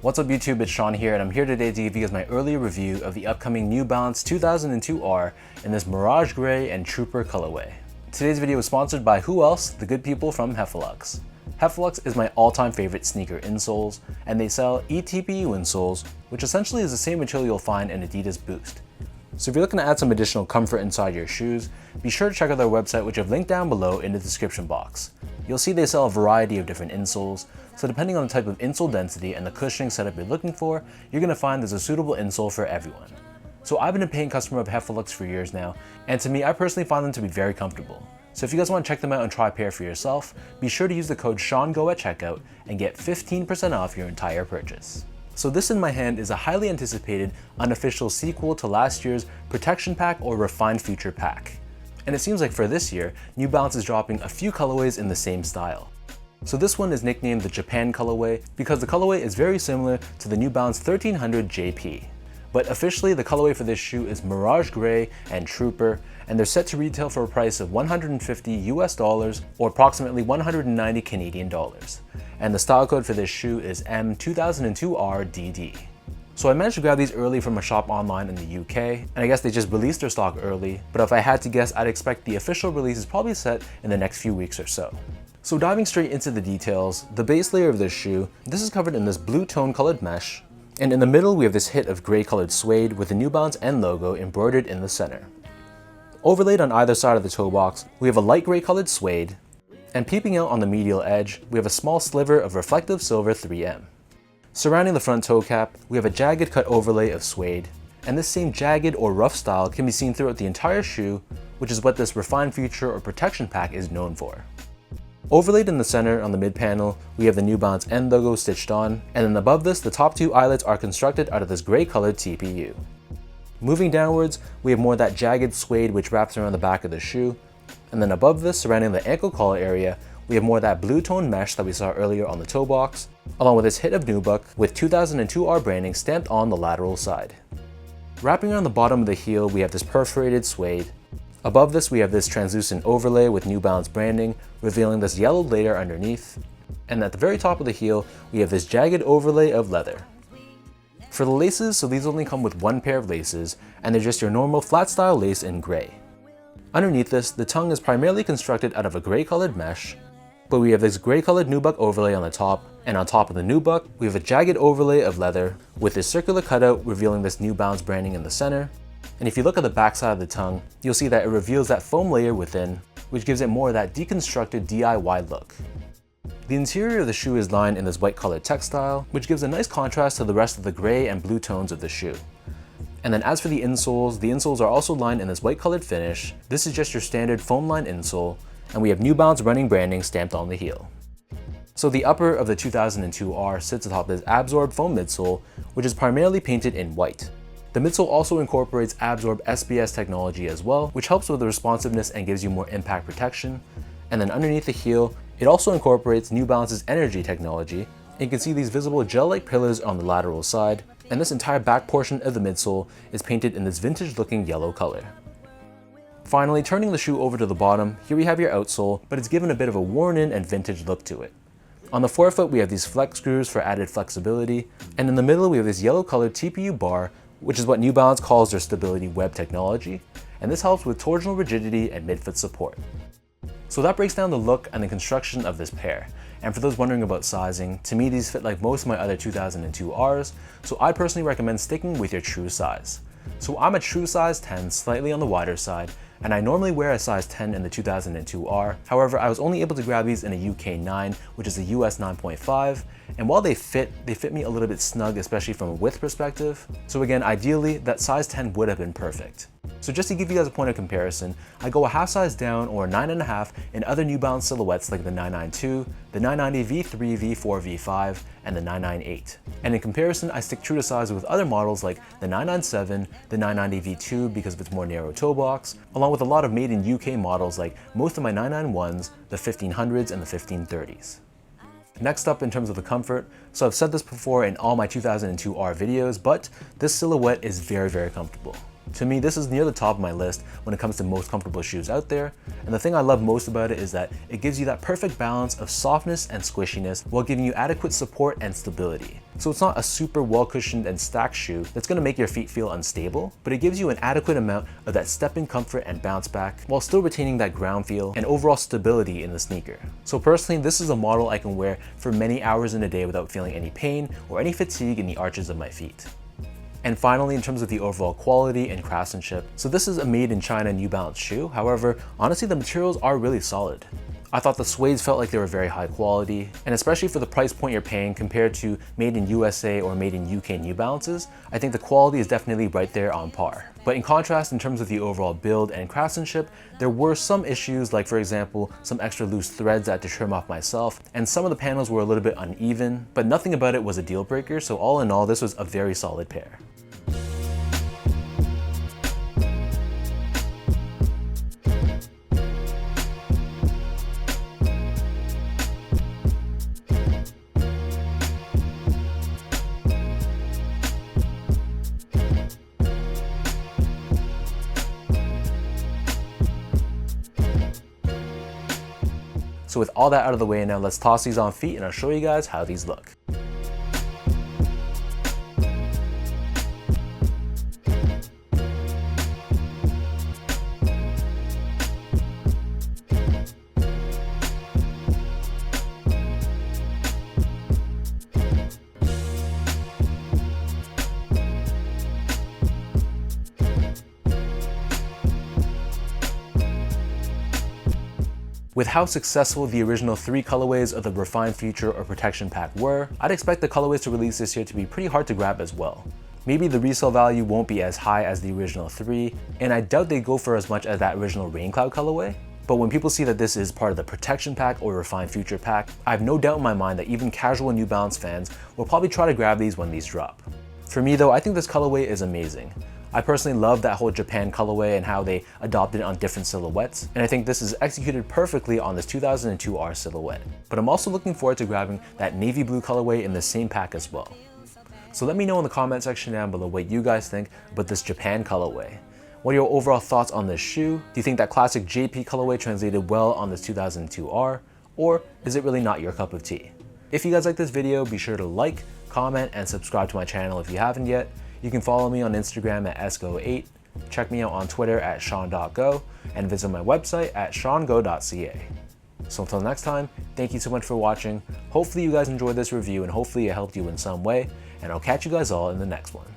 What's up YouTube, it's Sean here, and I'm here today to give you guys my early review of the upcoming New Balance 2002R in this Mirage Gray and Trooper colorway. Today's video is sponsored by who else? The good people from Heffelux. Heffelux is my all-time favorite sneaker insoles, and they sell eTPU insoles, which essentially is the same material you'll find in Adidas Boost. So if you're looking to add some additional comfort inside your shoes, be sure to check out their website, which I've linked down below in the description box. You'll see they sell a variety of different insoles, so depending on the type of insole density and the cushioning setup you're looking for, you're going to find there's a suitable insole for everyone. So I've been a paying customer of Heffelux for years now, and to me, I personally find them to be very comfortable. So if you guys want to check them out and try a pair for yourself, be sure to use the code SEANGO at checkout and get 15% off your entire purchase. So this in my hand is a highly anticipated, unofficial sequel to last year's Protection Pack or Refined Future Pack. And it seems like for this year, New Balance is dropping a few colorways in the same style. So this one is nicknamed the Japan colorway because the colorway is very similar to the New Balance 1300 JP. But officially the colorway for this shoe is Mirage Gray and Trooper, and they're set to retail for a price of $150 US or approximately 190 Canadian dollars. And the style code for this shoe is M2002RDD. So I managed to grab these early from a shop online in the UK, and I guess they just released their stock early, but if I had to guess, I'd expect the official release is probably set in the next few weeks or so. So diving straight into the details, the base layer of this shoe, this is covered in this blue tone colored mesh, and in the middle we have this hit of gray colored suede with the New Balance N logo embroidered in the center. Overlaid on either side of the toe box, we have a light gray colored suede, and peeping out on the medial edge, we have a small sliver of reflective silver 3M. Surrounding the front toe cap, we have a jagged cut overlay of suede, and this same jagged or rough style can be seen throughout the entire shoe, which is what this Refined Future or Protection Pack is known for. Overlaid in the center on the mid panel, we have the New Balance N logo stitched on, and then above this, the top two eyelets are constructed out of this gray colored TPU. Moving downwards, we have more of that jagged suede which wraps around the back of the shoe, and then above this, surrounding the ankle collar area, we have more of that blue tone mesh that we saw earlier on the toe box, along with this hit of nubuck with 2002R branding stamped on the lateral side. Wrapping around the bottom of the heel, we have this perforated suede. Above this, we have this translucent overlay with New Balance branding, revealing this yellow layer underneath. And at the very top of the heel, we have this jagged overlay of leather. For the laces, so these only come with one pair of laces, and they're just your normal flat style lace in gray. Underneath this, the tongue is primarily constructed out of a gray colored mesh, but we have this gray colored nubuck overlay on the top, and on top of the nubuck, we have a jagged overlay of leather with this circular cutout revealing this New Balance branding in the center. And if you look at the back side of the tongue, you'll see that it reveals that foam layer within, which gives it more of that deconstructed DIY look. The interior of the shoe is lined in this white colored textile, which gives a nice contrast to the rest of the gray and blue tones of the shoe. And then as for the insoles are also lined in this white colored finish. This is just your standard foam lined insole, and we have New Balance running branding stamped on the heel. So the upper of the 2002R sits atop this Absorb foam midsole, which is primarily painted in white. The midsole also incorporates Absorb SBS technology as well, which helps with the responsiveness and gives you more impact protection. And then underneath the heel, it also incorporates New Balance's Energy technology, and you can see these visible gel-like pillars on the lateral side, and this entire back portion of the midsole is painted in this vintage-looking yellow color. Finally, turning the shoe over to the bottom, here we have your outsole, but it's given a bit of a worn-in and vintage look to it. On the forefoot, we have these flex screws for added flexibility, and in the middle, we have this yellow-colored TPU bar, which is what New Balance calls their stability web technology, and this helps with torsional rigidity and midfoot support. So that breaks down the look and the construction of this pair. And for those wondering about sizing, to me these fit like most of my other 2002Rs, so I personally recommend sticking with your true size. So I'm a true size 10, slightly on the wider side, and I normally wear a size 10 in the 2002R. However, I was only able to grab these in a UK 9, which is a US 9.5, and while they fit me a little bit snug, especially from a width perspective. So again, ideally, that size 10 would have been perfect. So just to give you guys a point of comparison, I go a half size down or a 9.5 in other New Balance silhouettes like the 992, the 990 V3, V4, V5, and the 998. And in comparison, I stick true to size with other models like the 997, the 990 V2 because of its more narrow toe box, along with a lot of made in UK models like most of my 991s, the 1500s, and the 1530s. Next up in terms of the comfort, so I've said this before in all my 2002R videos, but this silhouette is very, very comfortable. To me, this is near the top of my list when it comes to most comfortable shoes out there, and the thing I love most about it is that it gives you that perfect balance of softness and squishiness while giving you adequate support and stability. So it's not a super well-cushioned and stacked shoe that's going to make your feet feel unstable, but it gives you an adequate amount of that step-in comfort and bounce back while still retaining that ground feel and overall stability in the sneaker. So personally, this is a model I can wear for many hours in a day without feeling any pain or any fatigue in the arches of my feet. And finally, in terms of the overall quality and craftsmanship, so this is a made in China New Balance shoe. However, honestly, the materials are really solid. I thought the suedes felt like they were very high quality, and especially for the price point you're paying compared to made in USA or made in UK New Balances, I think the quality is definitely right there on par. But in contrast, in terms of the overall build and craftsmanship, there were some issues, like for example, some extra loose threads I had to trim off myself, and some of the panels were a little bit uneven, but nothing about it was a deal breaker, so all in all, this was a very solid pair. So with all that out of the way now, let's toss these on feet and I'll show you guys how these look. With how successful the original 3 colorways of the Refined Future or Protection Pack were, I'd expect the colorways to release this year to be pretty hard to grab as well. Maybe the resale value won't be as high as the original 3, and I doubt they go for as much as that original Rain Cloud colorway. But when people see that this is part of the Protection Pack or Refined Future Pack, I have no doubt in my mind that even casual New Balance fans will probably try to grab these when these drop. For me though, I think this colorway is amazing. I personally love that whole Japan colorway and how they adopted it on different silhouettes, and I think this is executed perfectly on this 2002R silhouette. But I'm also looking forward to grabbing that navy blue colorway in the same pack as well. So let me know in the comment section down below what you guys think about this Japan colorway. What are your overall thoughts on this shoe? Do you think that classic JP colorway translated well on this 2002R, or is it really not your cup of tea? If you guys like this video, be sure to like, comment, and subscribe to my channel if you haven't yet. You can follow me on Instagram at sgo8, check me out on Twitter at sean.go, and visit my website at seango.ca. So until next time, thank you so much for watching. Hopefully you guys enjoyed this review and hopefully it helped you in some way, and I'll catch you guys all in the next one.